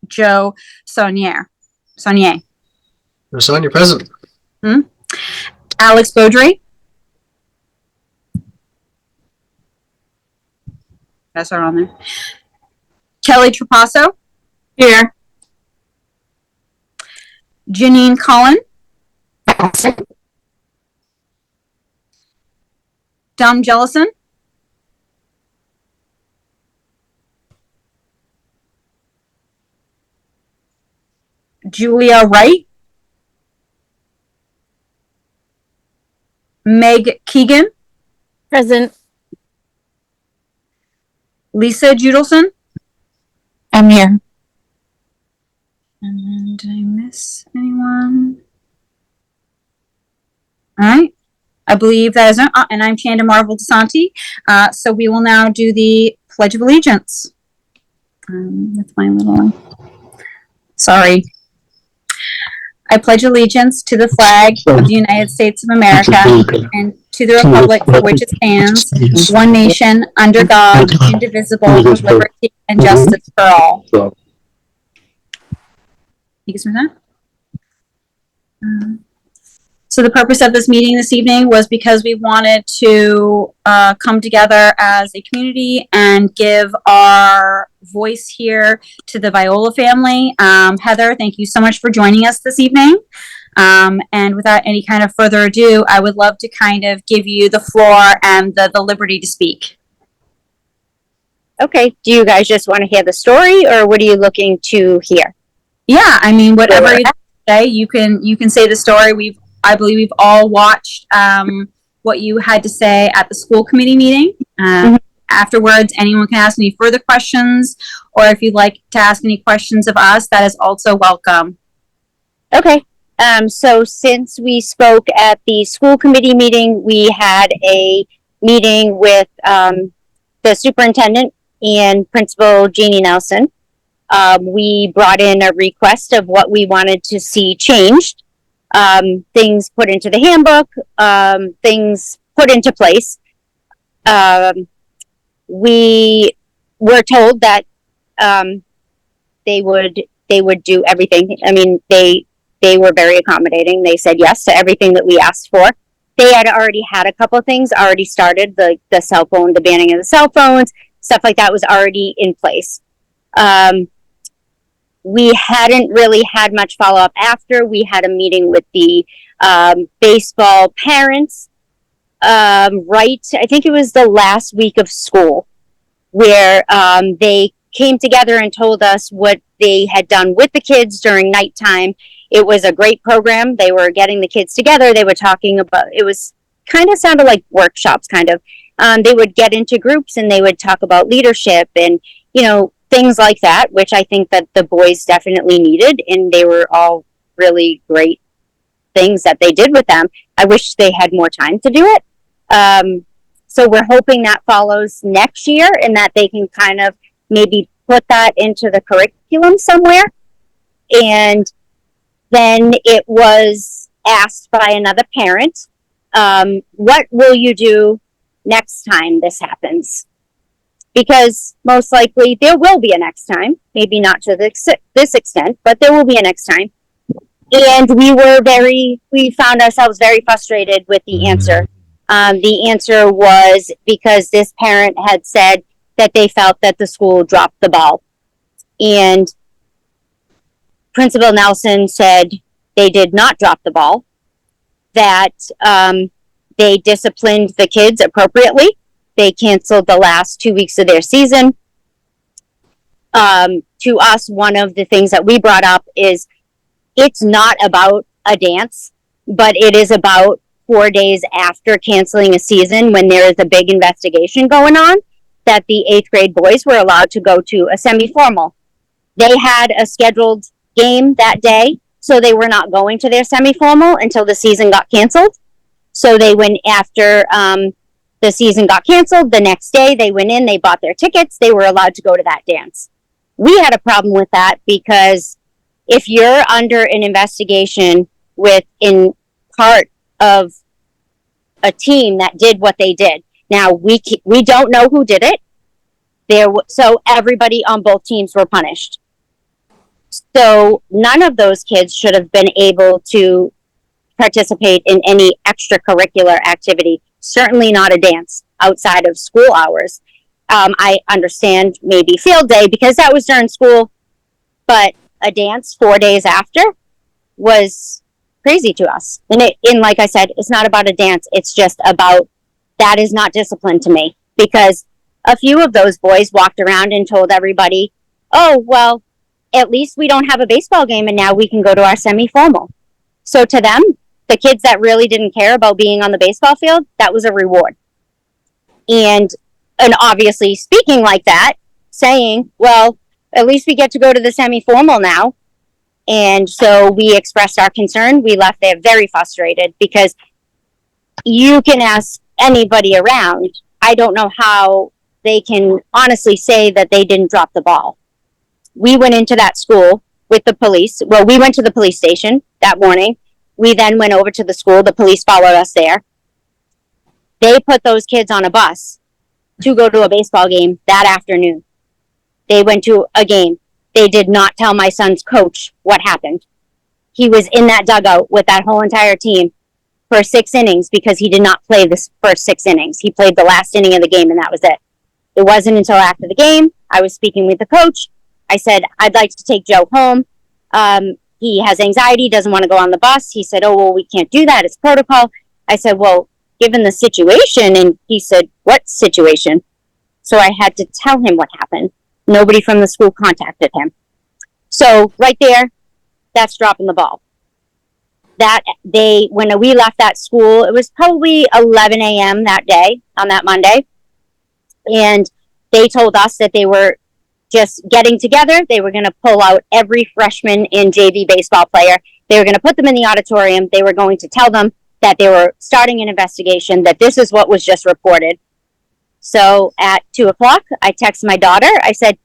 Joe Saunier. Sonia, present. Alex Beaudry. That's our on there. Kelly Trapasso. Here. Janine Cullen. Dom Jellison. Julia Wright. Meg Keegan. Present. Lisa Judelson. I'm here. And did I miss anyone? All right. I believe that is, and I'm Chanda Marvel DeSanti. So we will now do the Pledge of Allegiance. With my little, sorry. I pledge allegiance to the flag of the United States of America and to the republic for which it stands, one nation, under God, indivisible, with liberty and justice for all. You can that. So the purpose of this meeting this evening was because we wanted to come together as a community and give our voice here to the Viola family. Heather, thank you so much for joining us this evening. And without any kind of further ado, I would love to kind of give you the floor and the liberty to speak. Okay. Do you guys just want to hear the story, or what are you looking to hear? Yeah, I mean, whatever you say, you can say the story. I believe we've all watched what you had to say at the school committee meeting. Afterwards, anyone can ask any further questions, or if you'd like to ask any questions of us, that is also welcome. Okay. So since we spoke at the school committee meeting, we had a meeting with the superintendent and Principal Jeannie Nelson. We brought in a request of what we wanted to see changed. Things put into the handbook, things put into place. We were told that they would do everything. I mean, they were very accommodating. They said yes to everything that we asked for. They had already had a couple of things already started. The cell phone, the banning of the cell phones, stuff like that was already in place. We hadn't really had much follow-up after. We had a meeting with the baseball parents, I think it was the last week of school, where they came together and told us what they had done with the kids during nighttime. It was a great program. They were getting the kids together. They were talking about, it was kind of sounded like workshops, kind of. They would get into groups and they would talk about leadership and, things like that, which I think that the boys definitely needed, and they were all really great things that they did with them. I wish they had more time to do it. So we're hoping that follows next year and that they can kind of maybe put that into the curriculum somewhere. And then it was asked by another parent, what will you do next time this happens? Because most likely there will be a next time, maybe not to this extent, but there will be a next time. And we found ourselves very frustrated with the answer. The answer was because this parent had said that they felt that the school dropped the ball. And Principal Nelson said they did not drop the ball, that they disciplined the kids appropriately. They canceled the last 2 weeks of their season. To us, one of the things that we brought up is it's not about a dance, but it is about 4 days after canceling a season, when there is a big investigation going on, that the 8th grade boys were allowed to go to a semi-formal. They had a scheduled game that day, so they were not going to their semi-formal until the season got canceled. So they went after the season got canceled. The next day, they went in, they bought their tickets, they were allowed to go to that dance. We had a problem with that because if you're under an investigation in part of a team that did what they did, now we don't know who did it. So everybody on both teams were punished. So none of those kids should have been able to participate in any extracurricular activity, certainly not a dance outside of school hours. I understand maybe field day because that was during school, but a dance 4 days after was crazy to us. And like I said, it's not about a dance. It's just about, that is not discipline to me, because a few of those boys walked around and told everybody, oh, well, at least we don't have a baseball game and now we can go to our semi-formal. So to them, the kids that really didn't care about being on the baseball field, that was a reward. And obviously speaking like that, saying, well, at least we get to go to the semi-formal now. And so we expressed our concern. We left there very frustrated, because you can ask anybody around. I don't know how they can honestly say that they didn't drop the ball. We went into that school with the police. Well, we went to the police station that morning. We then went over to the school. The police followed us there. They put those kids on a bus to go to a baseball game that afternoon. They went to a game. They did not tell my son's coach what happened. He was in that dugout with that whole entire team for 6 innings because he did not play the first 6 innings. He played the last inning of the game, and that was it. It wasn't until after the game, I was speaking with the coach. I said, I'd like to take Joe home. He has anxiety, doesn't want to go on the bus. He said, oh, well, we can't do that. It's protocol. I said, well, given the situation. And he said, what situation? So I had to tell him what happened. Nobody from the school contacted him. So right there, that's dropping the ball. That day, when we left that school, it was probably 11 a.m. that day, on that Monday. And they told us that they were just getting together. They were going to pull out every freshman and JV baseball player. They were going to put them in the auditorium. They were going to tell them that they were starting an investigation, that this is what was just reported. So at 2:00, I texted my daughter. I said,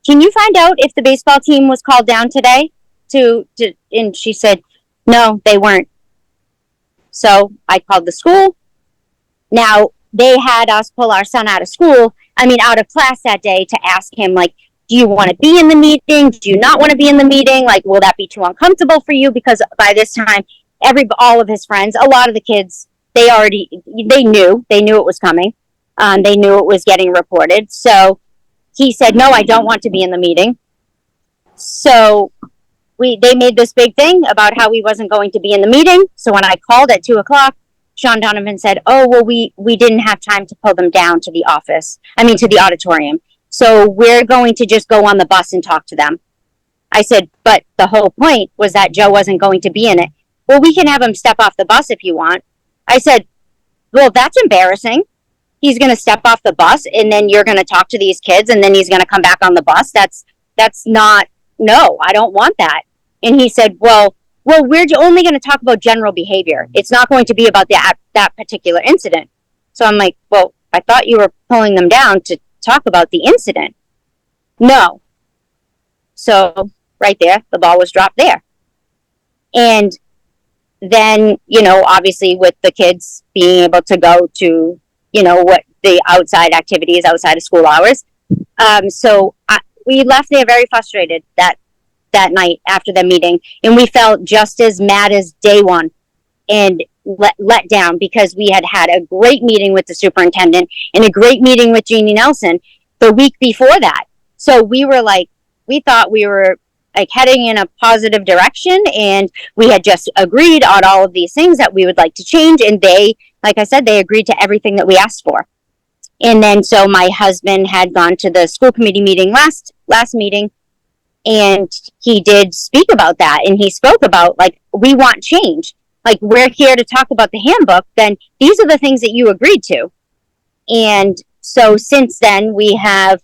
can you find out if the baseball team was called down today? And she said, no, they weren't. So I called the school. Now, they had us pull our son out of class that day to ask him, like, do you want to be in the meeting? Do you not want to be in the meeting? Like, will that be too uncomfortable for you? Because by this time, all of his friends, a lot of the kids, they knew it was coming. They knew it was getting reported. So he said, no, I don't want to be in the meeting. So they made this big thing about how he wasn't going to be in the meeting. So when I called at 2:00, Sean Donovan said, oh, well, we didn't have time to pull them down to the auditorium. So we're going to just go on the bus and talk to them. I said, but the whole point was that Joe wasn't going to be in it. Well, we can have him step off the bus if you want. I said, well, that's embarrassing. He's going to step off the bus and then you're going to talk to these kids and then he's going to come back on the bus. That's not, no, I don't want that. And he said, well, we're only going to talk about general behavior. It's not going to be about that particular incident. So I'm like, well, I thought you were pulling them down to talk about the incident. No. So right there, the ball was dropped there. And then, obviously with the kids being able to go to, what the outside activities outside of school hours. We left there very frustrated that night after the meeting, and we felt just as mad as day one and let down, because we had a great meeting with the superintendent and a great meeting with Jeannie Nelson the week before that. So we thought we were like heading in a positive direction, and we had just agreed on all of these things that we would like to change, and they, like I said, they agreed to everything that we asked for. And then so my husband had gone to the school committee meeting last meeting, and he did speak about that, and he spoke about, like, we want change. Like, we're here to talk about the handbook, then these are the things that you agreed to. And so since then, we have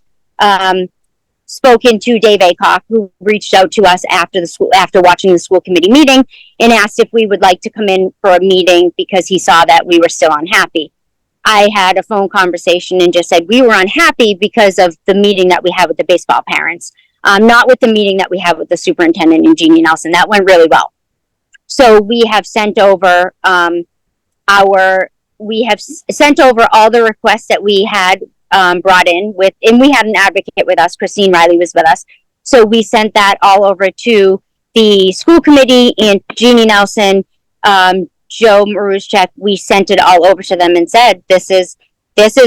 spoken to Dave Acock, who reached out to us after watching the school committee meeting, and asked if we would like to come in for a meeting because he saw that we were still unhappy. I had a phone conversation and just said we were unhappy because of the meeting that we had with the baseball parents. Not with the meeting that we had with the superintendent and Jeannie Nelson. That went really well. So we have sent over all the requests that we had brought in and we had an advocate with us. Christine Riley was with us. So we sent that all over to the school committee and Jeannie Nelson, Joe Maruschek. We sent it all over to them and said, this is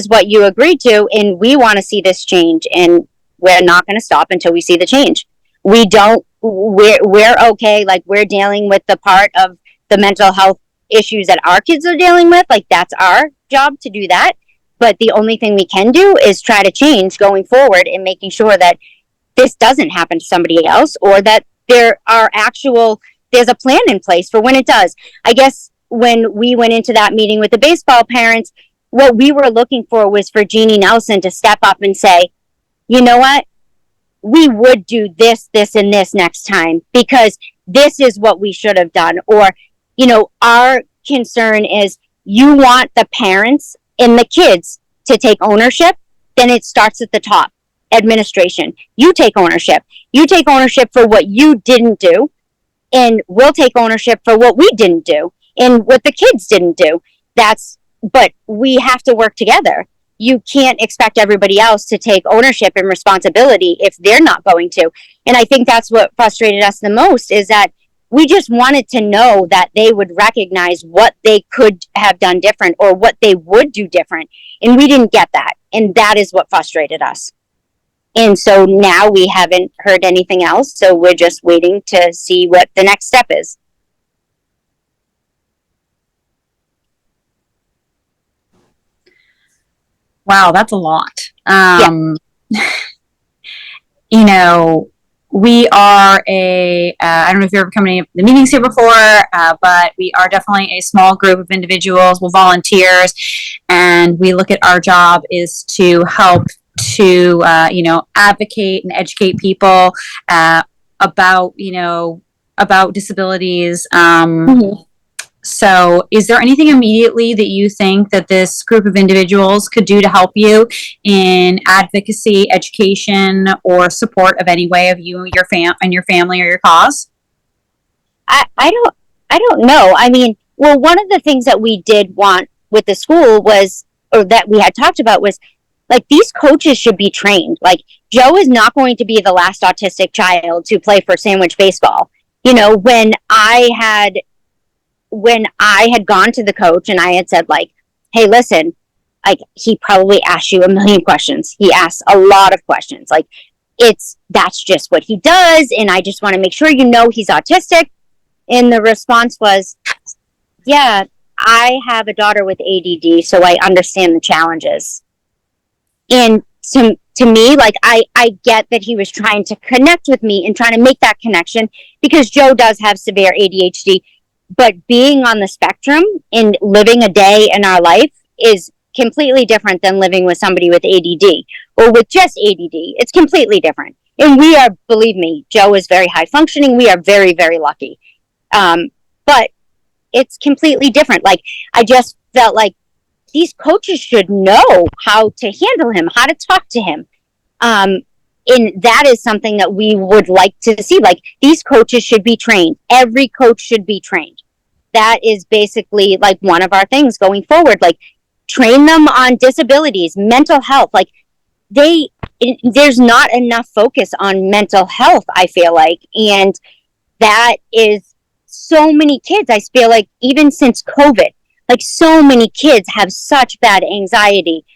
what you agreed to, and we want to see this change, and we're not going to stop until we see the change. We're okay. Like, we're dealing with the part of the mental health issues that our kids are dealing with. Like, that's our job to do that. But the only thing we can do is try to change going forward and making sure that this doesn't happen to somebody else, or that there's a plan in place for when it does. I guess when we went into that meeting with the baseball parents, what we were looking for was for Jeannie Nelson to step up and say, you know what? We would do this, this, and this next time, because this is what we should have done. Or, our concern is, you want the parents and the kids to take ownership, then it starts at the top. Administration. You take ownership. You take ownership for what you didn't do, and we'll take ownership for what we didn't do and what the kids didn't do. But we have to work together. You can't expect everybody else to take ownership and responsibility if they're not going to. And I think that's what frustrated us the most, is that we just wanted to know that they would recognize what they could have done different or what they would do different. And we didn't get that. And that is what frustrated us. And so now we haven't heard anything else. So we're just waiting to see what the next step is. Wow, that's a lot. We are I don't know if you've ever come to any of the meetings here before, but we are definitely a small group of individuals, volunteers, and we look at our job is to help to, advocate and educate people about disabilities. So is there anything immediately that you think that this group of individuals could do to help you in advocacy, education, or support of any way of you, your family, or your cause? I don't know. I mean, well, one of the things that we did want with the school was, or that we had talked about, was like, these coaches should be trained. Like, Joe is not going to be the last autistic child to play for Sandwich Baseball. When I had gone to the coach and I had said, like, hey, listen, like, he probably asked you a million questions. He asks a lot of questions. Like, that's just what he does. And I just want to make sure he's autistic. And the response was, yeah, I have a daughter with ADD, so I understand the challenges. And to me, like, I get that he was trying to connect with me and trying to make that connection, because Joe does have severe ADHD. But being on the spectrum and living a day in our life is completely different than living with somebody with ADD or with just ADD. It's completely different. And believe me, Joe is very high functioning. We are very, very lucky. But it's completely different. Like, I just felt like these coaches should know how to handle him, how to talk to him. And that is something that we would like to see. Like, these coaches should be trained. Every coach should be trained. That is basically like one of our things going forward. Like, train them on disabilities, mental health. Like, there's not enough focus on mental health, I feel like. And that is so many kids. I feel like even since COVID, like, so many kids have such bad anxiety.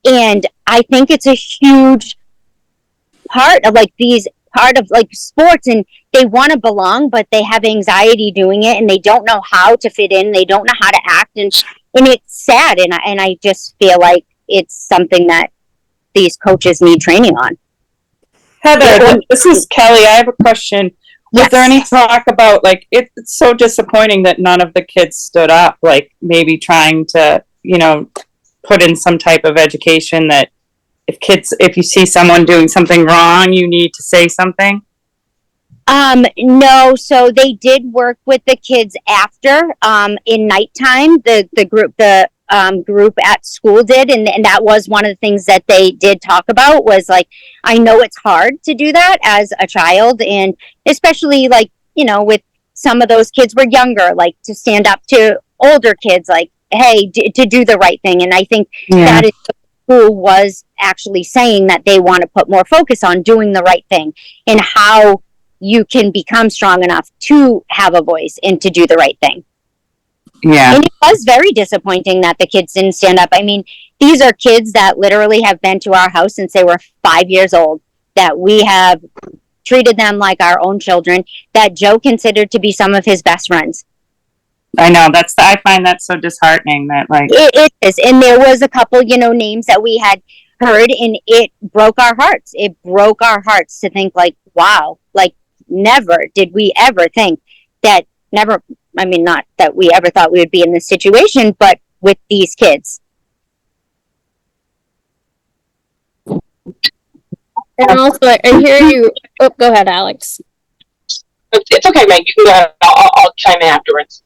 And I think it's a huge part of sports, and they want to belong, but they have anxiety doing it, and they don't know how to fit in. They don't know how to act, and it's sad. And I just feel like it's something that these coaches need training on. Heather, this is Kelly. I have a question. Was there any talk about, like, it's so disappointing that none of the kids stood up, like, maybe trying to, put in some type of education that if you see someone doing something wrong, you need to say something? No. So they did work with the kids after, in nighttime, the group at school did. And that was one of the things that they did talk about, was like, I know it's hard to do that as a child. And especially, like, with some of those kids were younger, like, to stand up to older kids, like, hey, to do the right thing. And I think that is school was actually saying that they want to put more focus on doing the right thing and how you can become strong enough to have a voice and to do the right thing. Yeah. And it was very disappointing that the kids didn't stand up. I mean, these are kids that literally have been to our house since they were 5 years old, that we have treated them like our own children, that Joe considered to be some of his best friends. I know, I find that so disheartening that, like, It is. And there was a couple, names that we had heard, and it broke our hearts. It broke our hearts to think, like, wow, like, never did we ever think that, not that we ever thought we would be in this situation, but with these kids. And also, I hear you. Oh, go ahead, Alex. It's okay, Meg. You can go ahead. I'll chime in afterwards.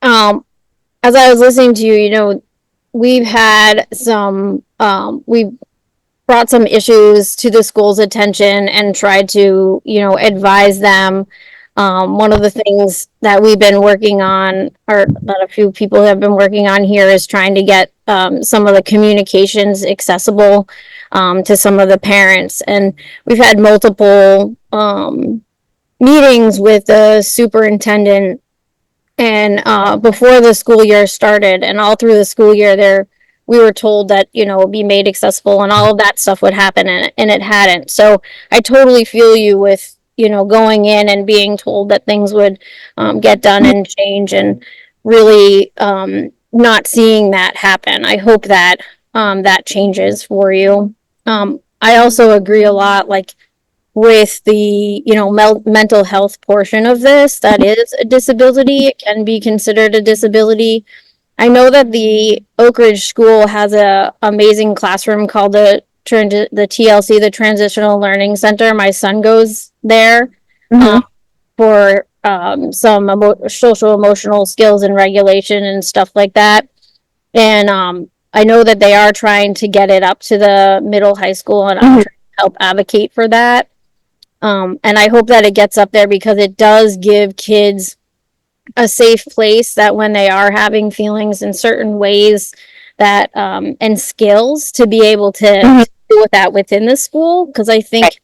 As I was listening to you, we've had we've brought some issues to the school's attention and tried to, advise them. One of the things that we've been working on, or that a few people have been working on here, is trying to get some of the communications accessible to some of the parents. And we've had multiple meetings with the superintendent, and before the school year started, and all through the school year, we were told that it would be made accessible and all of that stuff would happen, and it hadn't. So I totally feel you with going in and being told that things would get done and change, and really not seeing that happen. I hope that that changes for you. I also agree a lot, like, with the mental health portion of this. That is a disability. It can be considered a disability. I know that the Oak Ridge School has a amazing classroom called the TLC, the Transitional Learning Center. My son goes there for some social emotional skills and regulation and stuff like that. And I know that they are trying to get it up to the middle high school, and I'm trying to help advocate for that. And I hope that it gets up there, because it does give kids a safe place that when they are having feelings in certain ways, that and skills to be able to deal with that within the school. Because I think,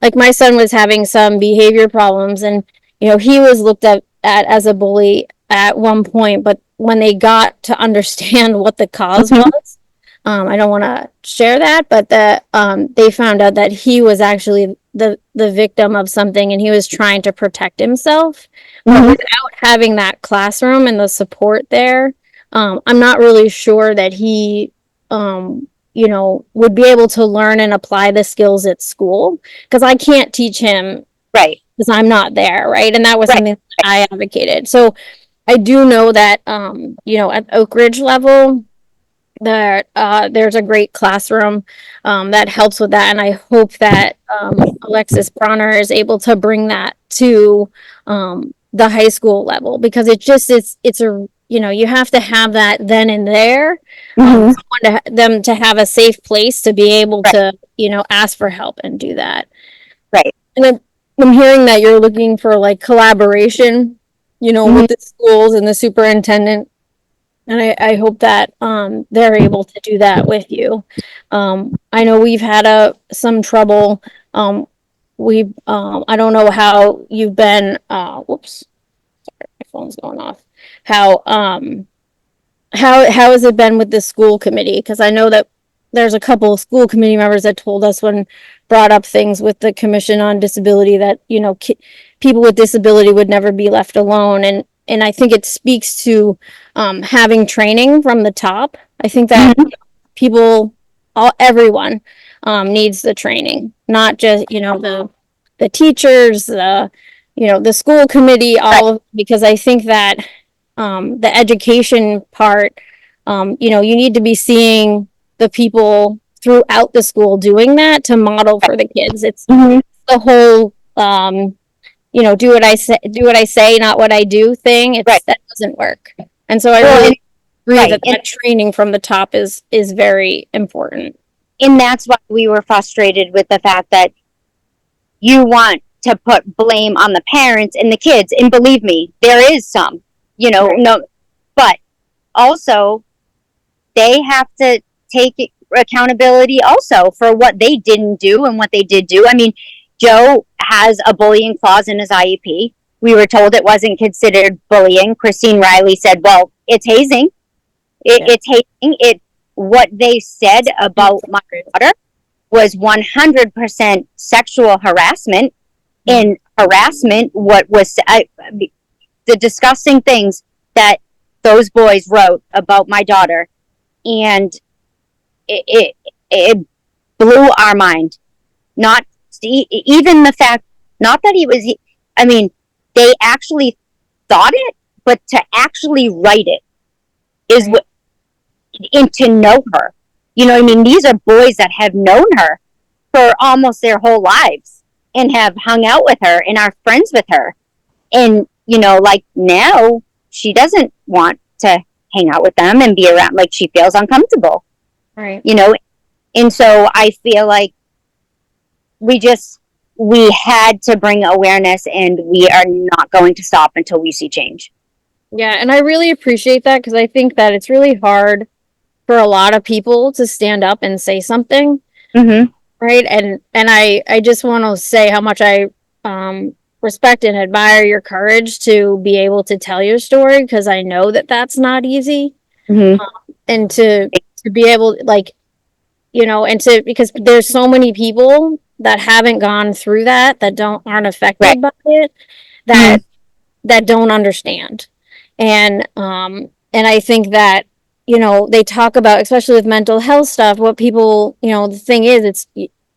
like, my son was having some behavior problems, and he was looked at as a bully at one point, but when they got to understand what the cause was, I don't want to share that, but they found out that he was actually the victim of something, and he was trying to protect himself. But without having that classroom and the support there, I'm not really sure that he would be able to learn and apply the skills at school, because I can't teach him, Right. because I'm not there, right? And that was something that I advocated. So I do know that at Oak Ridge level, that there's a great classroom that helps with that, and I hope that Alexis Bronner is able to bring that to the high school level, because it's a you have to have that then and there, them to have a safe place to be able to ask for help and do that. Right. And I'm hearing that you're looking for, like, collaboration with the schools and the superintendent. And I hope that they're able to do that with you. I know we've had some trouble. I don't know how you've been. Whoops, sorry, my phone's going off. How has it been with the school committee? Because I know that there's a couple of school committee members that told us, when brought up things with the Commission on Disability, that people with disability would never be left alone, and I think it speaks to having training from the top. I think that everyone needs the training, not just the teachers, the school committee, because I think that the education part, you need to be seeing the people throughout the school doing that to model for the kids. It's the whole do what I say, not what I do thing. That doesn't work. And so I really agree that training from the top is very important. And that's why we were frustrated with the fact that you want to put blame on the parents and the kids. And believe me, there is some, no, but also they have to take accountability also for what they didn't do and what they did do. I mean, Joe has a bullying clause in his IEP. We were told it wasn't considered bullying. Christine Riley said, well, it's hazing. It's hazing. What they said about my daughter was 100% sexual harassment. In harassment, what was the disgusting things that those boys wrote about my daughter, and it blew our mind. Not even the fact, not that he was, I mean, they actually thought it, but to actually write it is what, and to know her. You know what I mean? These are boys that have known her for almost their whole lives and have hung out with her and are friends with her. And, you know, like now she doesn't want to hang out with them and be around, like she feels uncomfortable. Right. You know, and so I feel like we had to bring awareness, and we are not going to stop until we see change. Yeah, and I really appreciate that because I think that it's really hard for a lot of people to stand up and say something, Mm-hmm. right? And I just want to say how much I respect and admire your courage to be able to tell your story, because I know that that's not easy. Mm-hmm. And to be able, like, you know, and to, because there's so many people that haven't gone through that aren't affected Right. by it, that don't understand. And I think that, you know, they talk about, especially with mental health stuff, what people, you know, the thing is, it's,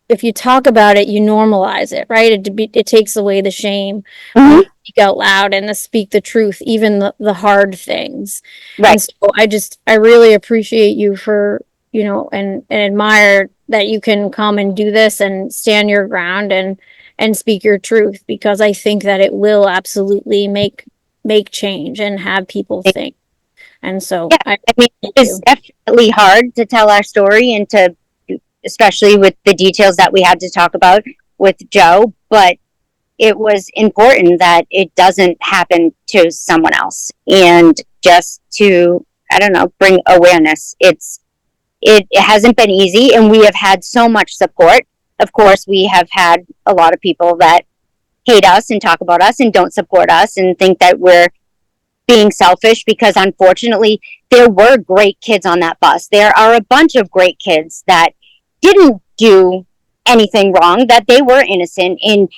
if you talk about it, you normalize it, right? It takes away the shame, Mm-hmm. to speak out loud and to speak the truth, even the hard things. Right. And so I really appreciate you for, you know, and admire that you can come and do this and stand your ground and speak your truth, because I think that it will absolutely make change and have people think. And so, Yeah, I mean, it's definitely hard to tell our story, and to, especially with the details that we had to talk about with Joe, but it was important that it doesn't happen to someone else, and just to, I don't know, bring awareness. It hasn't been easy, and we have had so much support. Of course, we have had a lot of people that hate us and talk about us and don't support us and think that we're being selfish, because unfortunately there were great kids on that bus. There are a bunch of great kids that didn't do anything wrong, that they were innocent, and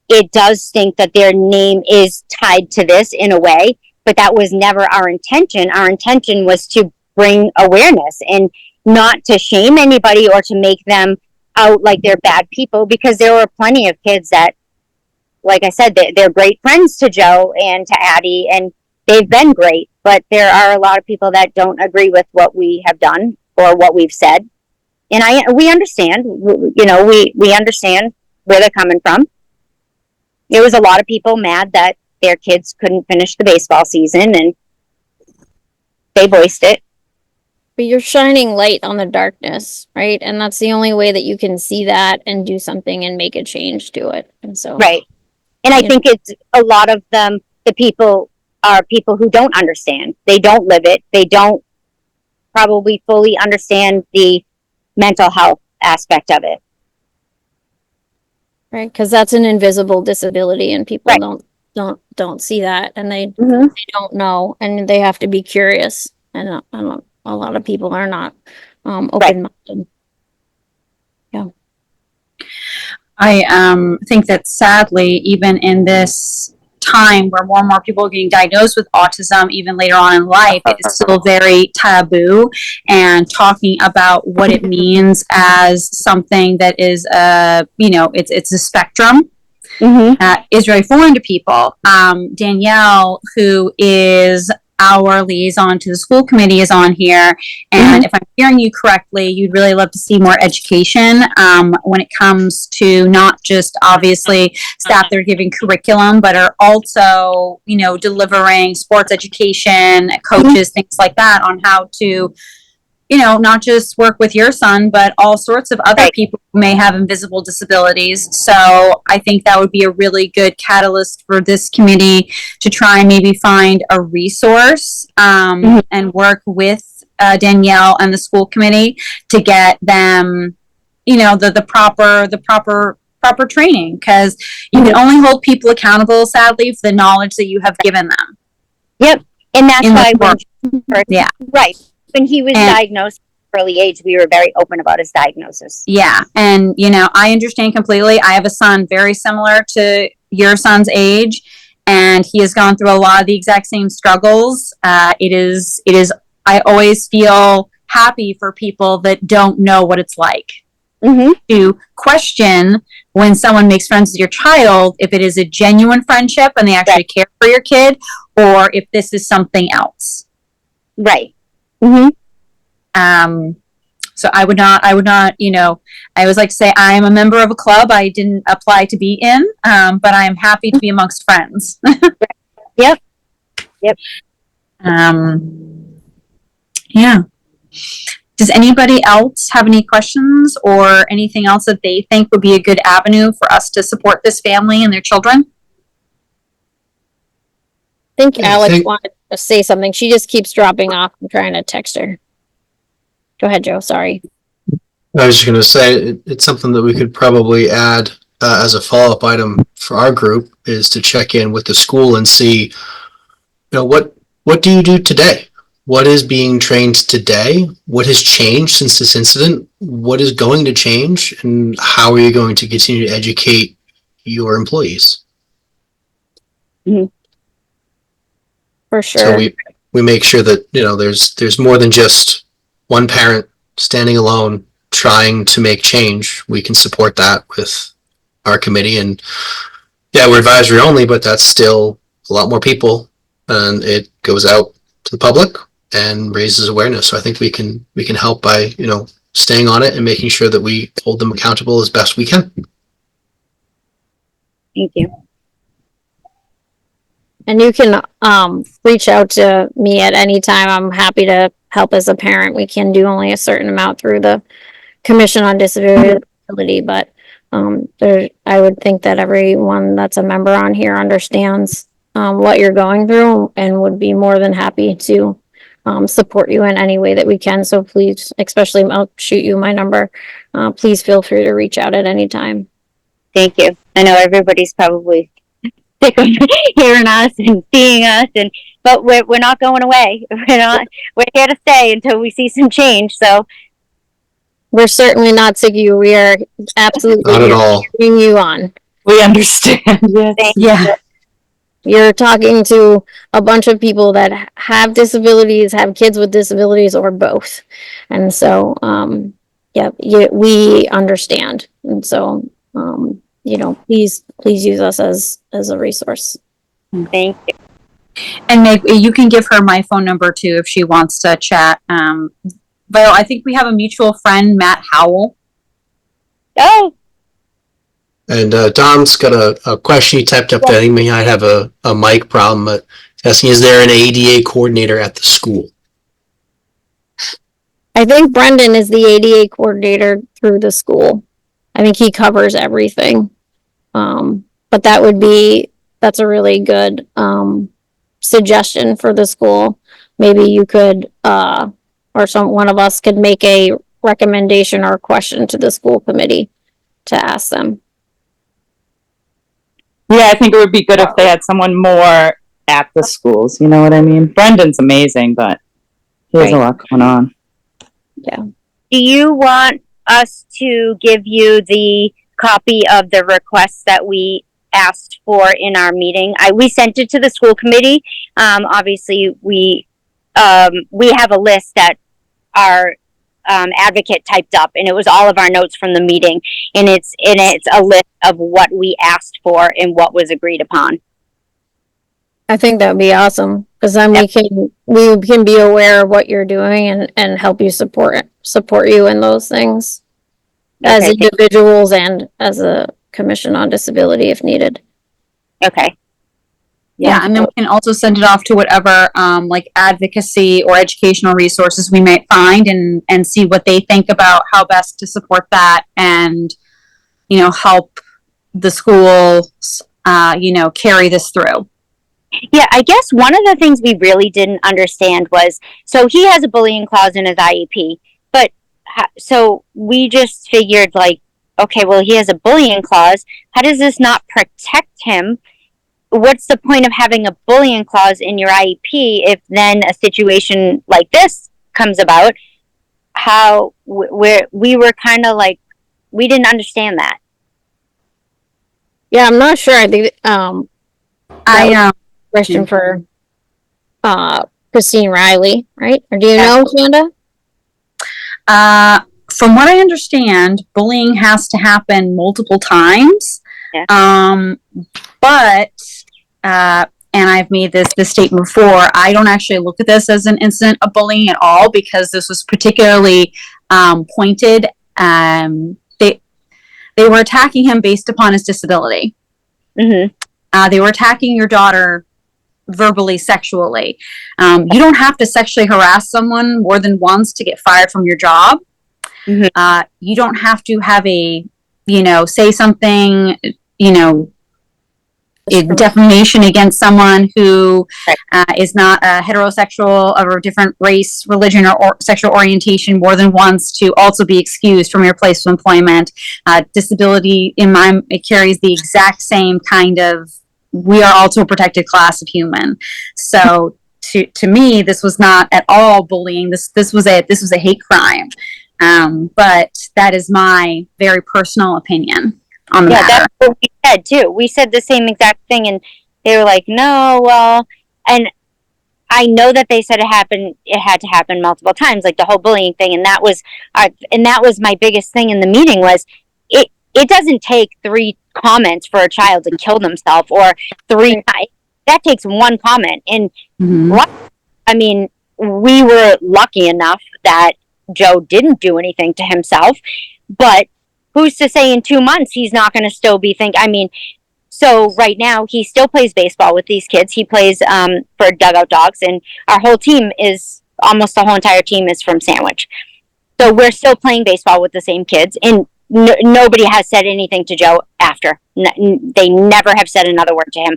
it does stink that their name is tied to this in a way, but that was never our intention. Our intention was to bring awareness and not to shame anybody or to make them out like they're bad people, because there were plenty of kids that, like I said, they're great friends to Joe and to Addie, and they've been great, but there are a lot of people that don't agree with what we have done or what we've said. And we understand, you know, we understand where they're coming from. There was a lot of people mad that their kids couldn't finish the baseball season, and they voiced it. but you're shining light on the darkness, right? And that's the only way that you can see that and do something and make a change to it. And so, Right. And I Yeah. think it's a lot of them, the people are people who don't understand. They don't live it. They don't probably fully understand the mental health aspect of it. right, because that's an invisible disability, and people Right. don't see that, and they Mm-hmm. don't know, and they have to be curious. And a lot of people are not open-minded. I think that sadly, even in this time where more and more people are getting diagnosed with autism, even later on in life, it is still very taboo, and talking about what it means as something that is it's a spectrum, Mm-hmm. is very foreign to people. Danielle, who is our liaison to the school committee, is on here, and if I'm hearing you correctly, you'd really love to see more education when it comes to not just obviously staff that are giving curriculum, but are also, you know, delivering sports education, coaches, things like that, on how to, you know, not just work with your son, but all sorts of other Right. people who may have invisible disabilities. So I think that would be a really good catalyst for this committee to try and maybe find a resource and work with Danielle and the school committee to get them, the proper training, because you can only hold people accountable, sadly, for the knowledge that you have given them. And that's In why the when, Yeah. right, when he was And- diagnosed at an early age, we were very open about his diagnosis. Yeah. And, I understand completely. I have a son very similar to your son's age, and he has gone through a lot of the exact same struggles. I always feel happy for people that don't know what it's like Mm-hmm. to question when someone makes friends with your child, if it is a genuine friendship and they actually care for your kid, or if this is something else. Right. Mm-hmm. So I would not, I always like to say I'm a member of a club I didn't apply to be in, but I am happy to be amongst friends. Yep. Yeah. Does anybody else have any questions or anything else that they think would be a good avenue for us to support this family and their children? I think Yeah, I Alex think- wanted to say something. She just keeps dropping off. I'm trying to text her. Go ahead, Joe. Sorry. I was just going to say it's something that we could probably add as a follow-up item for our group is to check in with the school and see, what do you do today? What is being trained today? What has changed since this incident? What is going to change? And how are you going to continue to educate your employees? For sure. So we make sure that, there's more than just one parent standing alone trying to make change. We can support that with our committee, and we're advisory only, but that's still a lot more people, and it goes out to the public and raises awareness. So I think we can help by, staying on it and making sure that we hold them accountable as best we can. Thank you. And you can reach out to me at any time. I'm happy to help as a parent. We can do only a certain amount through the Commission on Disability, but I would think that everyone that's a member on here understands what you're going through and would be more than happy to support you in any way that we can. So please, especially I'll shoot you my number. Please feel free to reach out at any time. Thank you. I know everybody's probably sick of hearing us and seeing us, but we're not going away. We're here to stay until we see some change. So We're certainly not sick of you. We are absolutely Not at all. cheering you on. We understand. Yes. thank Yeah. You're talking to a bunch of people that have disabilities, have kids with disabilities, or both. And so, we understand. And so, please use us as a resource. Thank you. And maybe you can give her my phone number too if she wants to chat. But I think we have a mutual friend, Matt Howell. Oh, And Don's got a question he typed up that he may not have a mic problem, but asking, is there an ADA coordinator at the school? I think Brendan is the ADA coordinator through the school. I think he covers everything. But that's a really good suggestion for the school. Maybe you could, or one of us could make a recommendation or question to the school committee to ask them. Yeah, I think it would be good if they had someone more at the schools. You know what I mean? Brendan's amazing, but he has a lot going on. do you want us to give you the copy of the request that we asked for in our meeting? We sent it to the school committee. Obviously, we have a list that our advocate typed up, and it was all of our notes from the meeting, and it's a list of what we asked for and what was agreed upon. I think that would be awesome, because then we can be aware of what you're doing and help you support you in those things as Okay, individuals and as a Commission on Disability if needed. Okay. Yeah, and then we can also send it off to whatever like advocacy or educational resources we might find and see what they think about how best to support that and help the schools carry this through. Yeah, I guess one of the things we really didn't understand was, so he has a bullying clause in his IEP, but so we just figured like, okay, well, he has a bullying clause. How does this not protect him? What's the point of having a bullying clause in your IEP if then a situation like this comes about? How we were kind of like, we didn't understand that. Yeah, I'm not sure. I think, I know. question for, Christine Riley, right? Or do you know, Shanda? From what I understand, bullying has to happen multiple times. Yeah. But and I've made this statement before. I don't actually look at this as an incident of bullying at all because this was particularly pointed. They were attacking him based upon his disability. Mm-hmm. They were attacking your daughter verbally, sexually. You don't have to sexually harass someone more than once to get fired from your job. Mm-hmm. You don't have to have say something, defamation against someone who is not a heterosexual of a different race, religion, or sexual orientation more than once to also be excused from your place of employment. Disability it carries the exact same kind of, we are also a protected class of human. So to me, this was not at all bullying. This was a hate crime. But that is my very personal opinion on the matter. That's what we said too. We said the same exact thing, and they were like, "No, well," and I know that they said it had to happen multiple times, like the whole bullying thing, and that was my biggest thing in the meeting was it doesn't take 3 comments for a child to kill themselves or 3 that takes 1 comment, and I mean, we were lucky enough that Joe didn't do anything to himself, but who's to say in 2 months he's not going to still be so right now he still plays baseball with these kids. He plays for Dugout Dogs, and our whole team almost the whole entire team is from Sandwich. So we're still playing baseball with the same kids, and nobody has said anything to Joe after. They never have said another word to him,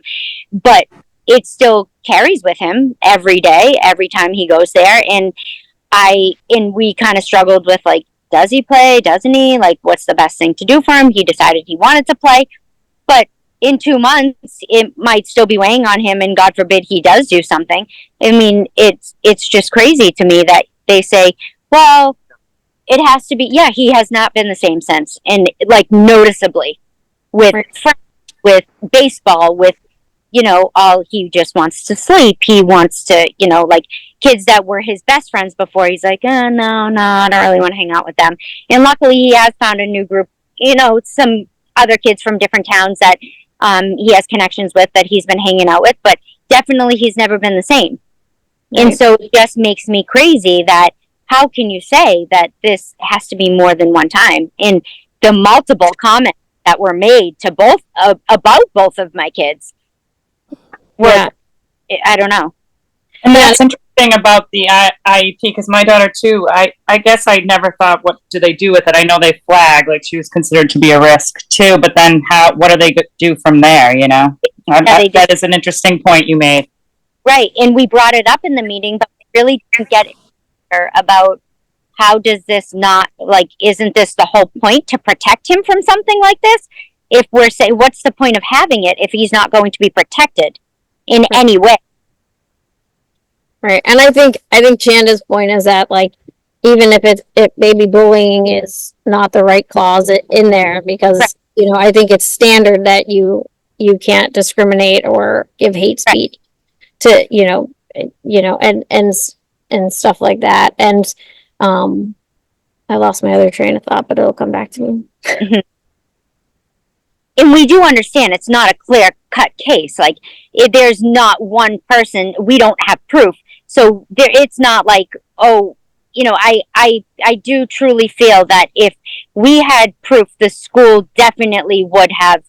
but it still carries with him every day, every time he goes there. And we kind of struggled with like, does he play? Doesn't he? Like, what's the best thing to do for him? He decided he wanted to play, but in 2 months, it might still be weighing on him, and God forbid he does do something. I mean, it's just crazy to me that they say, well, it has to be, he has not been the same since, and like noticeably with friends, with baseball, with, he just wants to sleep. He wants to, like kids that were his best friends before, he's like, oh, no, I don't really want to hang out with them. And luckily he has found a new group, some other kids from different towns that he has connections with that he's been hanging out with, but definitely he's never been the same. Right. And so it just makes me crazy that how can you say that this has to be more than one time? And the multiple comments that were made to both about both of my kids. I don't know. And that's interesting about the IEP, because my daughter too, I guess I never thought, what do they do with it? I know they flag, like she was considered to be a risk too, but then what do they do from there, that is an interesting point you made. Right, and we brought it up in the meeting, but we really didn't get about how does this not, like, isn't this the whole point, to protect him from something like this? If we're saying, what's the point of having it if he's not going to be protected in any way? Right. And I think Shanda's point is that, like, even if baby bullying is not the right clause in there, because, I think it's standard that you can't discriminate or give hate speech to, and stuff like that. And, I lost my other train of thought, but it'll come back to me. And we do understand it's not a clear-cut case. Like, there's not one person. We don't have proof. So it's not like, I do truly feel that if we had proof, the school definitely would have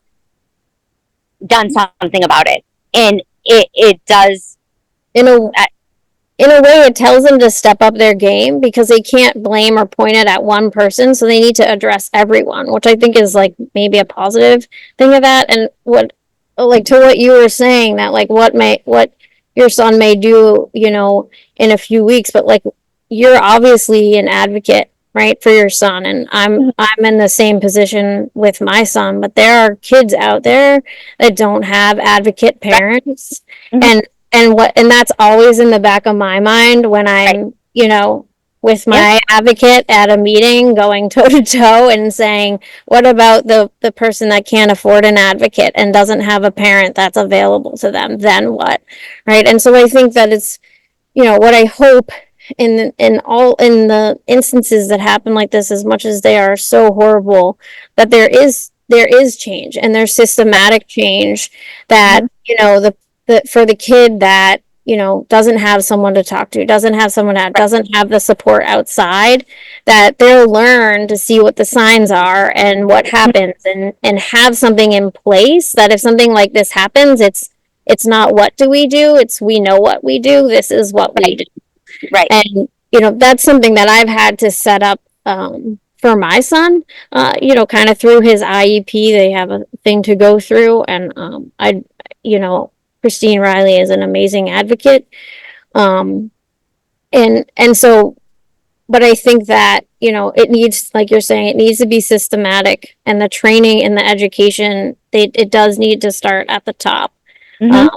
done something about it. And it does. In a way, it tells them to step up their game, because they can't blame or point it at one person. So they need to address everyone, which I think is like maybe a positive thing of that. And what like to what you were saying, that like what your son may do, in a few weeks, but like you're obviously an advocate, right, for your son, and I'm in the same position with my son, but there are kids out there that don't have advocate parents. Mhm. And that's always in the back of my mind when I'm, with my advocate at a meeting, going toe to toe and saying, what about the person that can't afford an advocate and doesn't have a parent that's available to them? Then what? Right. And so I think that it's, what I hope in the instances that happen like this, as much as they are so horrible, that there is change, and there's systematic change that, for the kid that, doesn't have someone to talk to, doesn't have someone that doesn't have the support outside, that they'll learn to see what the signs are and what happens, and have something in place that if something like this happens, it's not what do we do, it's we know what we do, this is what we do. Right. And, that's something that I've had to set up for my son, kind of through his IEP. They have a thing to go through, and Christine Riley is an amazing advocate. And so, but I think that, it needs, like you're saying, it needs to be systematic, and the training and the education, it does need to start at the top. Mhm.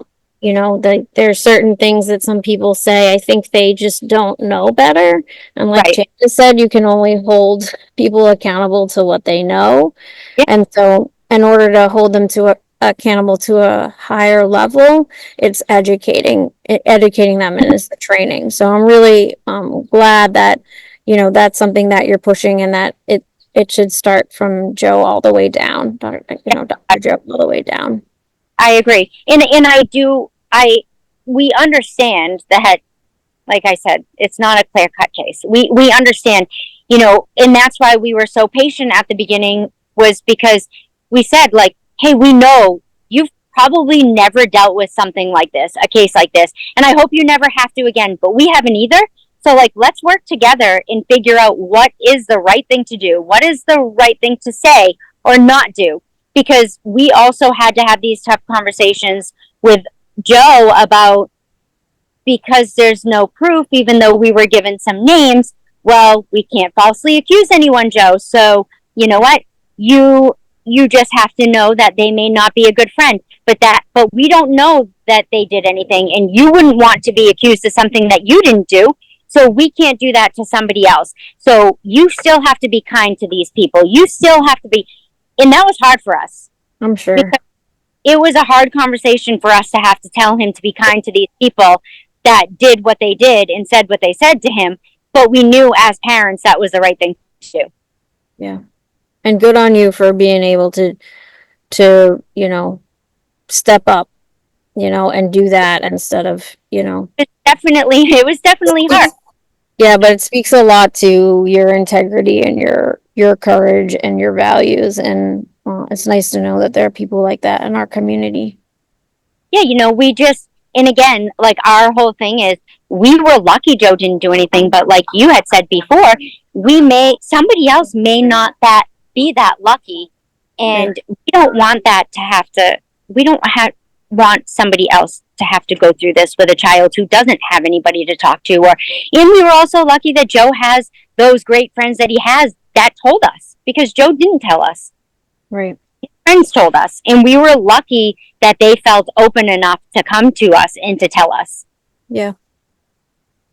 There's certain things that some people say, I think they just don't know better. And like Right. Jana said, you can only hold people accountable to what they know. Yeah. And so in order to hold them accountable to a higher level, it's educating them, and it's the training. So I'm really glad that, that's something that you're pushing, and that it should start from Joe all the way down, Dr. Joe all the way down. I agree. And we understand that, like I said, it's not a clear cut case. We understand, and that's why we were so patient at the beginning, was because we said, like, hey, we know you've probably never dealt with something like this, a case like this, and I hope you never have to again, but we haven't either. So, like, let's work together and figure out what is the right thing to do, what is the right thing to say or not do. Because we also had to have these tough conversations with Joe about, because there's no proof, even though we were given some names, well, we can't falsely accuse anyone, Joe. So, you know what? You just have to know that they may not be a good friend, but we don't know that they did anything, and you wouldn't want to be accused of something that you didn't do. So we can't do that to somebody else. So you still have to be kind to these people. You still have to be, and that was hard for us. I'm sure. Because it was a hard conversation for us to have to tell him to be kind to these people that did what they did and said what they said to him. But we knew as parents that was the right thing to do. Yeah. And good on you for being able to, step up, and do that instead of, It was definitely hard. Yeah, but it speaks a lot to your integrity and your courage and your values. And it's nice to know that there are people like that in our community. Yeah, and again, like, our whole thing is, we were lucky Joe didn't do anything, but like you had said before, somebody else may not be that lucky, and we don't want that to have to, want somebody else to have to go through this with a child who doesn't have anybody to talk to. And we were also lucky that Joe has those great friends that he has that told us, because Joe didn't tell us. Right. His friends told us, and we were lucky that they felt open enough to come to us and to tell us. Yeah.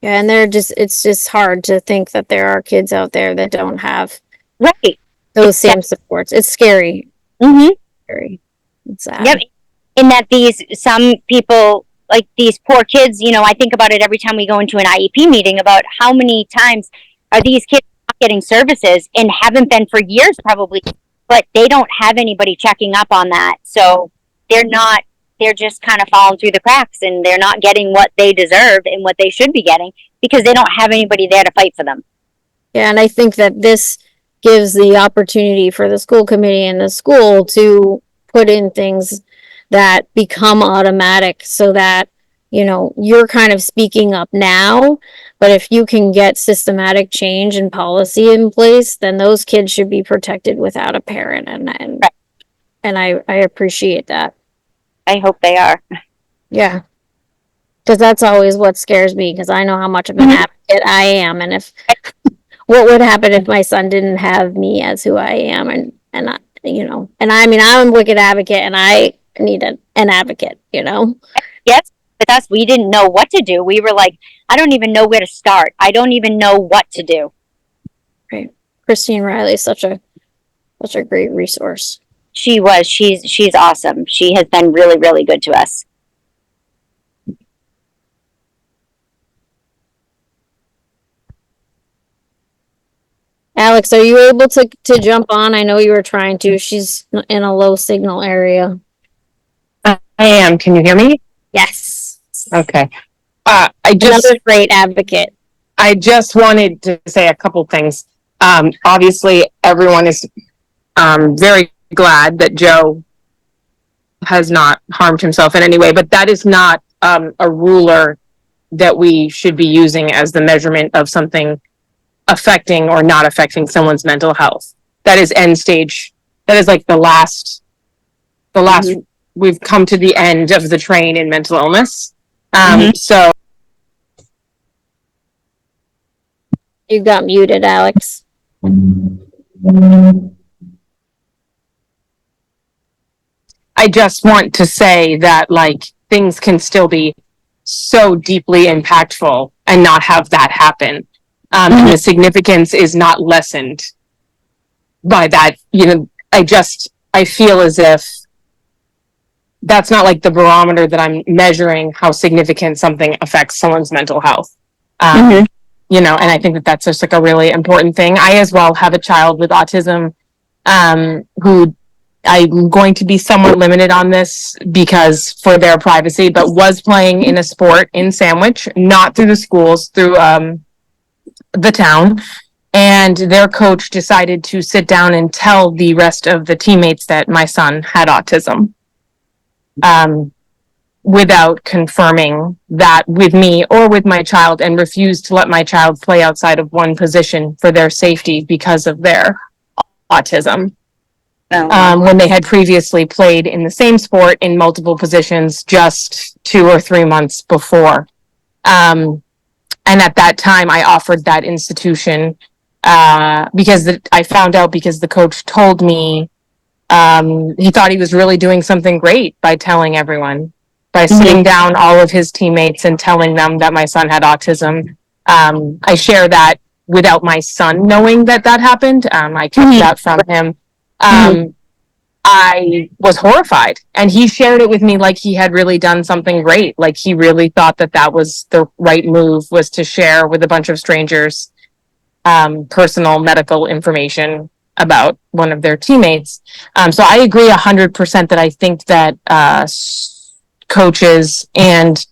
Yeah, and it's just hard to think that there are kids out there that don't have Right. those same supports. It's scary. Mm-hmm. Scary. It's sad. Yep. And that some people, like these poor kids, I think about it every time we go into an IEP meeting, about how many times are these kids not getting services, and haven't been for years probably, but they don't have anybody checking up on that. So they're just kind of falling through the cracks, and they're not getting what they deserve and what they should be getting, because they don't have anybody there to fight for them. Yeah, and I think that this gives the opportunity for the school committee and the school to put in things that become automatic, so that, you're kind of speaking up now, but if you can get systematic change and policy in place, then those kids should be protected without a parent. And I appreciate that. I hope they are. Yeah. Cause that's always what scares me, cause I know how much of an advocate I am, and if, what would happen if my son didn't have me as who I am, and I, you know, and I mean, I'm a wicked advocate, and I need an advocate, you know? Yes, with us, we didn't know what to do. We were like, I don't even know where to start. I don't even know what to do. Christine Riley is such a great resource. She's awesome. She has been really, really good to us. Alex, are you able to jump on? I know you were trying to. She's in a low signal area. I am. Can you hear me? Yes. Okay. Another great advocate. I just wanted to say a couple things. Obviously, everyone is very glad that Joe has not harmed himself in any way, but that is not a ruler that we should be using as the measurement of something affecting or not affecting someone's mental health. That is end stage. That is like the last, we've come to the end of the train in mental illness. So You got muted, Alex. I just want to say that like things can still be so deeply impactful and not have that happen. And the significance is not lessened by that. You know, I feel as if that's not like the barometer that I'm measuring how significant something affects someone's mental health. You know, and I think that that's just like a really important thing. I as well have a child with autism, who I'm going to be somewhat limited on this because for their privacy, but was playing in a sport in Sandwich, not through the schools, through the town. And their coach decided to sit down and tell the rest of the teammates that my son had autism, without confirming that with me or with my child, and refused to let my child play outside of one position for their safety because of their autism. When they had previously played in the same sport in multiple positions just 2 or 3 months before. And at that time, I offered that institution because I found out because the coach told me he thought he was really doing something great by telling everyone, by sitting down all of his teammates and telling them that my son had autism. I share that without my son knowing that that happened. I kept that from him. I was horrified, and he shared it with me like he had really done something great. Like he really thought that that was the right move, was to share with a bunch of strangers personal medical information about one of their teammates. So I agree 100% that I think that coaches and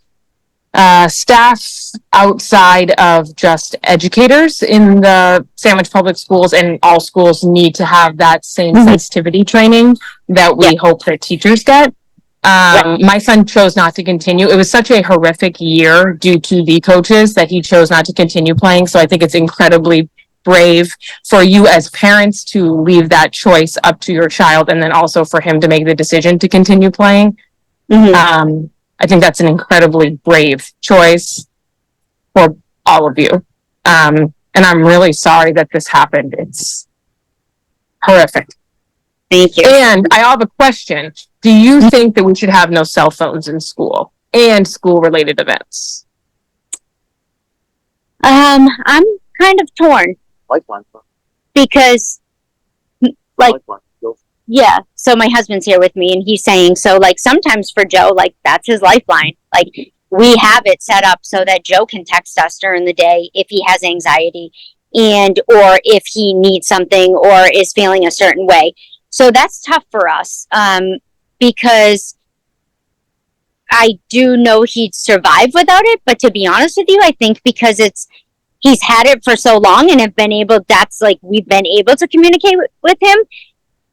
staff outside of just educators in the Sandwich Public Schools and all schools need to have that same sensitivity training that we hope that teachers get. My son chose not to continue. It was such a horrific year due to the coaches that he chose not to continue playing. So I think it's incredibly brave for you as parents to leave that choice up to your child, and then also for him to make the decision to continue playing. I think that's an incredibly brave choice for all of you. And I'm really sorry that this happened. It's horrific. Thank you. And I have a question. Do you think that we should have no cell phones in school and school related events? I'm kind of torn because yeah, so my husband's here with me and he's saying, so like sometimes for Joe, like that's his lifeline. Like we have it set up so that Joe can text us during the day if he has anxiety and or if he needs something or is feeling a certain way. So that's tough for us because I do know he'd survive without it, but to be honest with you, I think because he's had it for so long and have been able, that's like we've been able to communicate with him.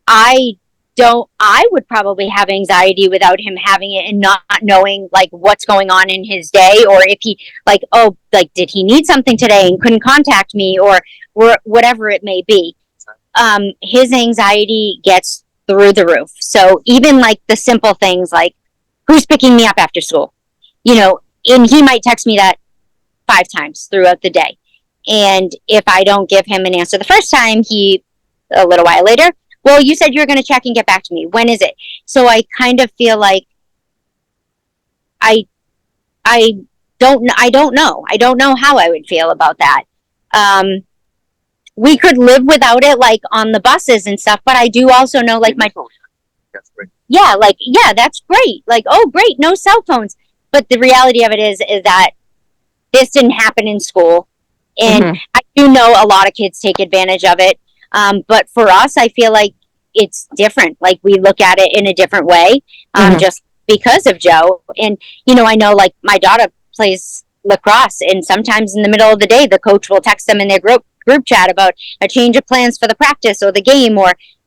I would probably have anxiety without him having it and not knowing like what's going on in his day, or if he like, oh, like, did he need something today and couldn't contact me or whatever it may be. His anxiety gets through the roof. So even like the simple things like who's picking me up after school? You know, and he might text me that 5 times throughout the day. And if I don't give him an answer the first time, he, a little while later, well, you said you were going to check and get back to me. When is it? So I kind of feel like I don't know. I don't know how I would feel about that. We could live without it, like on the buses and stuff, but I do also know, like yeah, that's great. Like, oh, great, no cell phones. But the reality of it is that this didn't happen in school. And I do know a lot of kids take advantage of it. But for us, I feel like it's different. Like, we look at it in a different way, just because of Joe. And, you know, I know, like, my daughter plays lacrosse, and sometimes in the middle of the day, the coach will text them in their group chat about a change of plans for the practice or the game,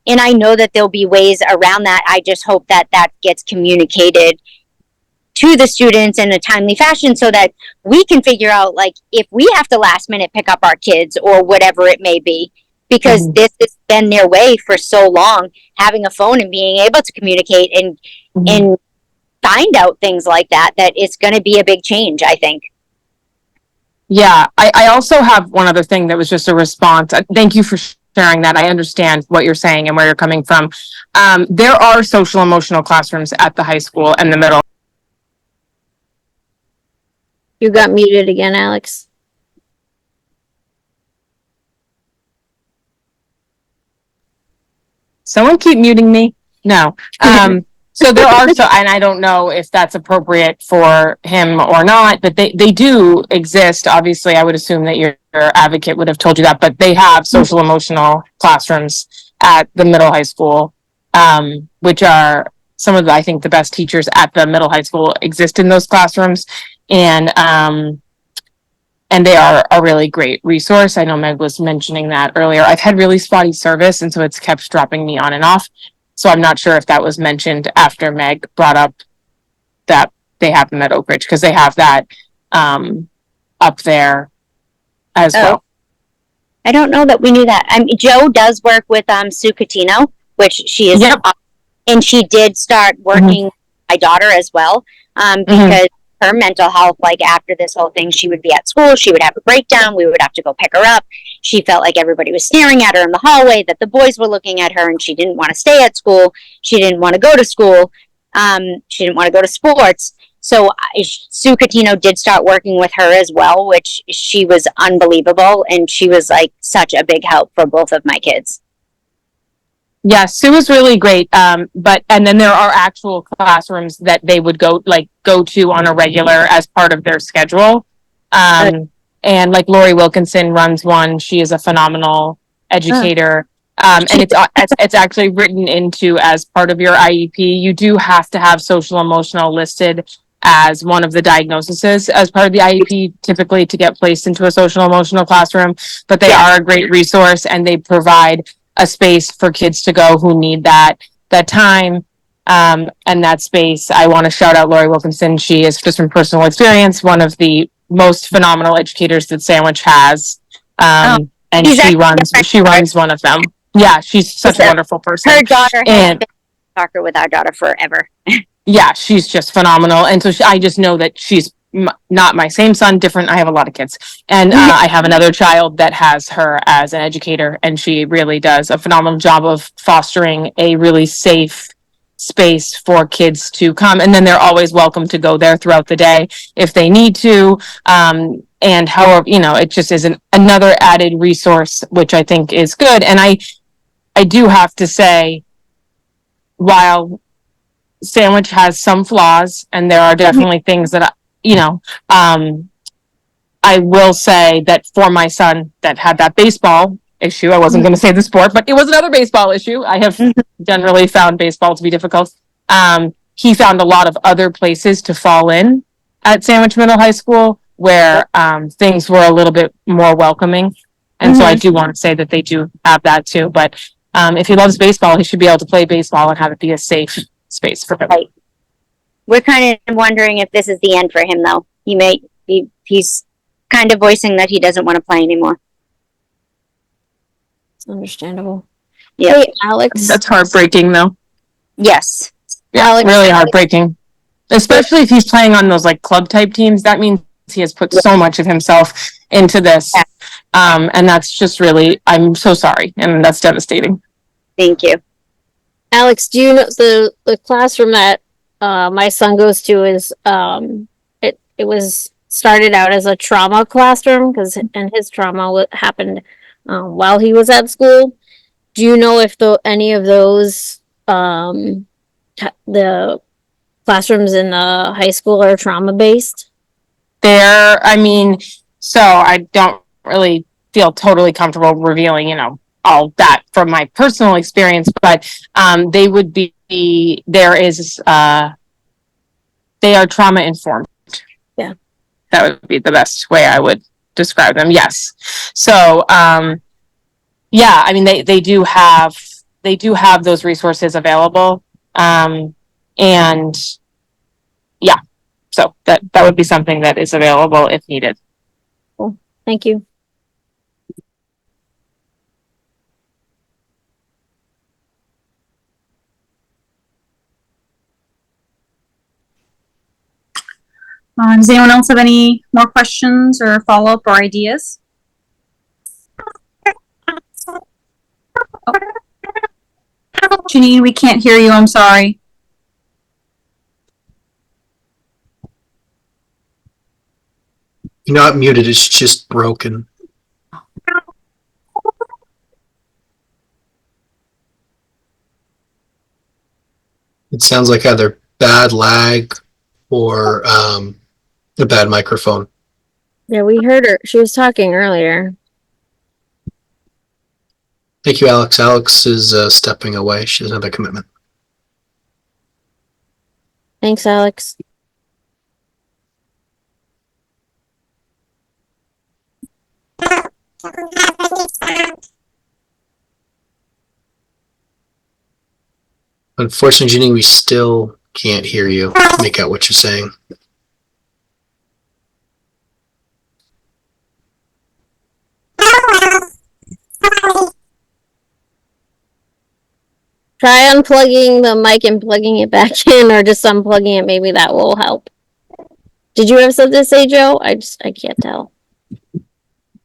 and I know that there'll be ways around that. I just hope that gets communicated to the students in a timely fashion so that we can figure out, like, if we have to last minute pick up our kids or whatever it may be, because this has been their way for so long, having a phone and being able to communicate and find out things like that it's going to be a big change, I think. Yeah, I also have one other thing that was just a response. Thank you for sharing that. I understand what you're saying and where you're coming from. There are social emotional classrooms at the high school and the middle. You got muted again, Alex. Someone keep muting me? No. So there are, and I don't know if that's appropriate for him or not, but they do exist. Obviously, I would assume that your advocate would have told you that, but they have social emotional classrooms at the middle high school, which are some of the, I think, the best teachers at the middle high school exist in those classrooms. And they are a really great resource. I know Meg was mentioning that earlier. I've had really spotty service, and so it's kept dropping me on and off. So I'm not sure if that was mentioned after Meg brought up that they have them at Oak Ridge, because they have that up there as well. I don't know that we knew that. Joe does work with Sue Catino, which she is, and she did start working with my daughter as well, because her mental health, like, after this whole thing, she would be at school, she would have a breakdown, we would have to go pick her up. She felt like everybody was staring at her in the hallway, that the boys were looking at her, and she didn't want to stay at school. She didn't want to go to school. She didn't want to go to sports. So Sue Catino did start working with her as well, which she was unbelievable. And she was, like, such a big help for both of my kids. Yeah, Sue was really great. And then there are actual classrooms that they would go to on a regular as part of their schedule. And like Lori Wilkinson runs one. She is a phenomenal educator. And it's actually written into as part of your IEP. You do have to have social emotional listed as one of the diagnoses as part of the IEP, typically, to get placed into a social emotional classroom. But they are a great resource, and they provide a space for kids to go who need that time and that space. I want to shout out Lori Wilkinson. She is, just from personal experience, one of the most phenomenal educators that Sandwich has. And she runs one of them. Yeah, she's such a wonderful person. Her daughter has been soccer with our daughter forever. Yeah, she's just phenomenal. And so I just know that she's not my same son, different. I have a lot of kids, and I have another child that has her as an educator, and she really does a phenomenal job of fostering a really safe space for kids to come. And then they're always welcome to go there throughout the day if they need to. And however, it just is another added resource, which I think is good. And I do have to say, while Sandwich has some flaws, and there are definitely things that I will say that for my son that had that baseball issue, I wasn't going to say the sport, but it was another baseball issue. I have generally found baseball to be difficult. He found a lot of other places to fall in at Sandwich Middle High School where things were a little bit more welcoming. And so I do want to say that they do have that too. But if he loves baseball, he should be able to play baseball and have it be a safe space for him. Right. We're kind of wondering if this is the end for him, though. He's kind of voicing that he doesn't want to play anymore. It's understandable. Yeah. Hey, Alex. That's heartbreaking, though. Yes. Yeah, Alex, really heartbreaking. especially if he's playing on those like club type teams. That means he has put so much of himself into this. And that's just really, I'm so sorry. And that's devastating. Thank you. Alex, do you know the classroom that my son goes to is it was started out as a trauma classroom and his trauma happened while he was at school. Do you know if any of those the classrooms in the high school are trauma based? I mean, so I don't really feel totally comfortable revealing, all that from my personal experience, but they would be, they are trauma informed. Yeah. That would be the best way I would describe them. Yes. So, yeah, I mean, they do have those resources available. And yeah, so that would be something that is available if needed. Cool. Thank you. Does anyone else have any more questions or follow-up or ideas? Oh. Janine, we can't hear you. I'm sorry. You're not muted. It's just broken. It sounds like either bad lag or a bad microphone. Yeah, we heard her. She was talking earlier. Thank you, Alex. Alex is stepping away. She has another commitment. Thanks, Alex. Unfortunately, Janine, we still can't hear you. Make out what you're saying. Try unplugging the mic and plugging it back in, or just unplugging it. Maybe that will help. Did you have something to say, Joe? I can't tell.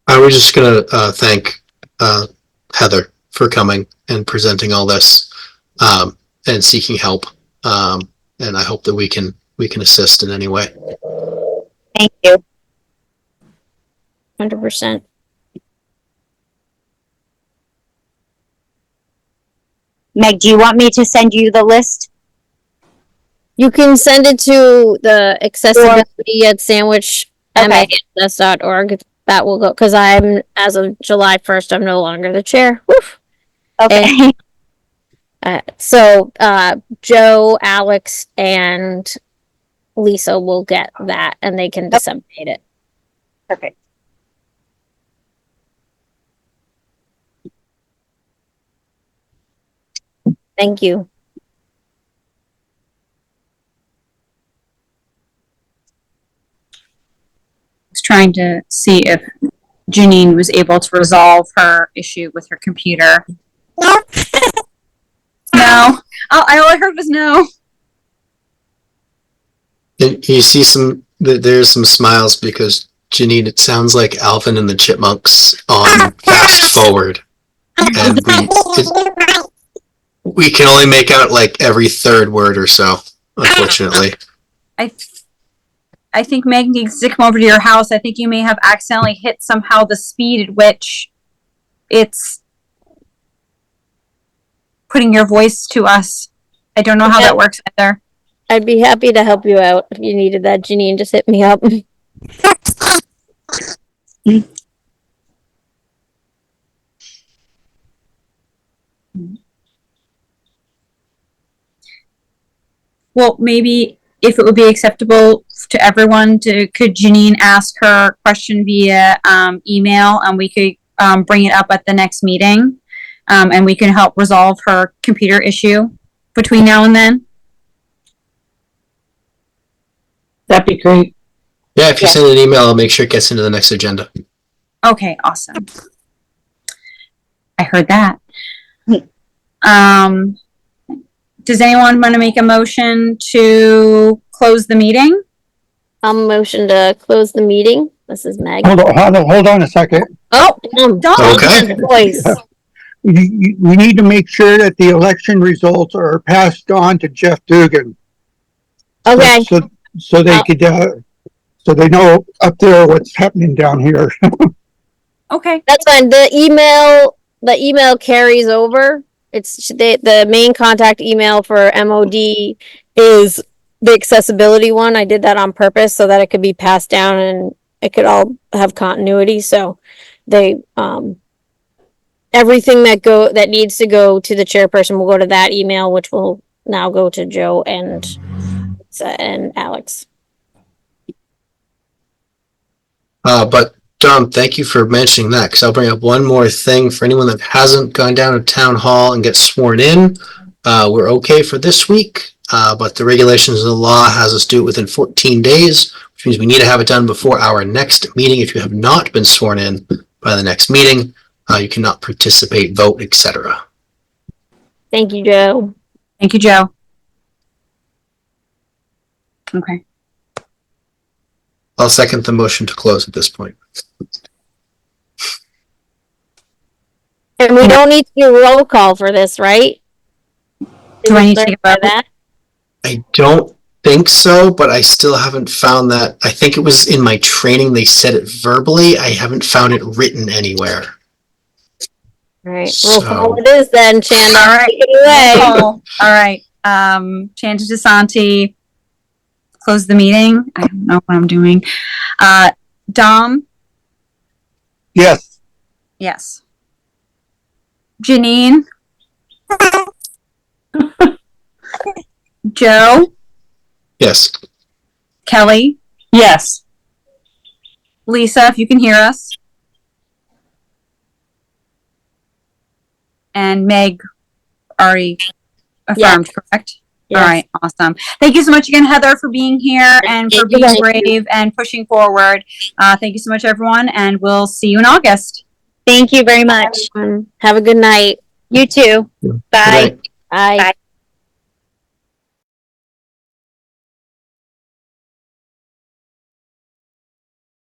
I was just gonna thank Heather for coming and presenting all this and seeking help. And I hope that we can assist in any way. Thank you. 100%. Meg, do you want me to send you the list? You can send it to the accessibility at sandwichmas.org. That will go, because as of July 1st, I'm no longer the chair. Woof. Okay. So Joe, Alex, and Lisa will get that, and they can disseminate it. Perfect. Thank you. Was trying to see if Janine was able to resolve her issue with her computer. No. No. All I heard was no. And you see there's some smiles because Janine, it sounds like Alvin and the Chipmunks on Fast Forward. And we can only make out like every third word or so, unfortunately. I think Meg needs to come over to your house. I think you may have accidentally hit somehow the speed at which it's putting your voice to us. I don't know how that works either. I'd be happy to help you out if you needed that, Janine. Just hit me up. Well, maybe if it would be acceptable to everyone, could Janine ask her question via email, and we could bring it up at the next meeting, and we can help resolve her computer issue between now and then? That'd be great. Yeah, if you send an email, I'll make sure it gets into the next agenda. Okay, awesome. I heard that. Does anyone want to make a motion to close the meeting. I'll motion to close the meeting. This is Meg. Hold on a second. Oh, Dom. Okay. voice. We need to make sure that the election results are passed on to Jeff Dugan. Okay, So they could, so they know up there what's happening down here. Okay. that's fine. The email carries over. It's the main contact email for MOD is the accessibility one. I did that on purpose so that it could be passed down and it could all have continuity. So they, everything that needs to go to the chairperson will go to that email, which will now go to Joe and Alex. But Dom, thank you for mentioning that, because I'll bring up one more thing for anyone that hasn't gone down to town hall and get sworn in. We're okay for this week, but the regulations of the law has us do it within 14 days, which means we need to have it done before our next meeting. If you have not been sworn in by the next meeting, you cannot participate, vote, etc. Thank you, Joe. Thank you, Joe. Okay. I'll second the motion to close at this point. And we don't need to do roll call for this, right? Do I need to Did take we a learn vote? that? I don't think so, but I still haven't found that. I think it was in my training, they said it verbally. I haven't found it written anywhere. All right, roll call So- it is then, Chanda. All right. Take it away. All right. Chanda DeSanti, close the meeting. I don't know what I'm doing. Dom, Yes. yes. Janine? Joe? Yes. Kelly? Yes. Lisa, if you can hear us. And Meg already affirmed, correct? Yes. All right, awesome. Thank you so much again, Heather, for being here and for Thank you. being brave and pushing forward. Thank you so much, everyone, and we'll see you in August. Thank you very much. Have a good night. You too. Good Bye. night. Bye. Bye.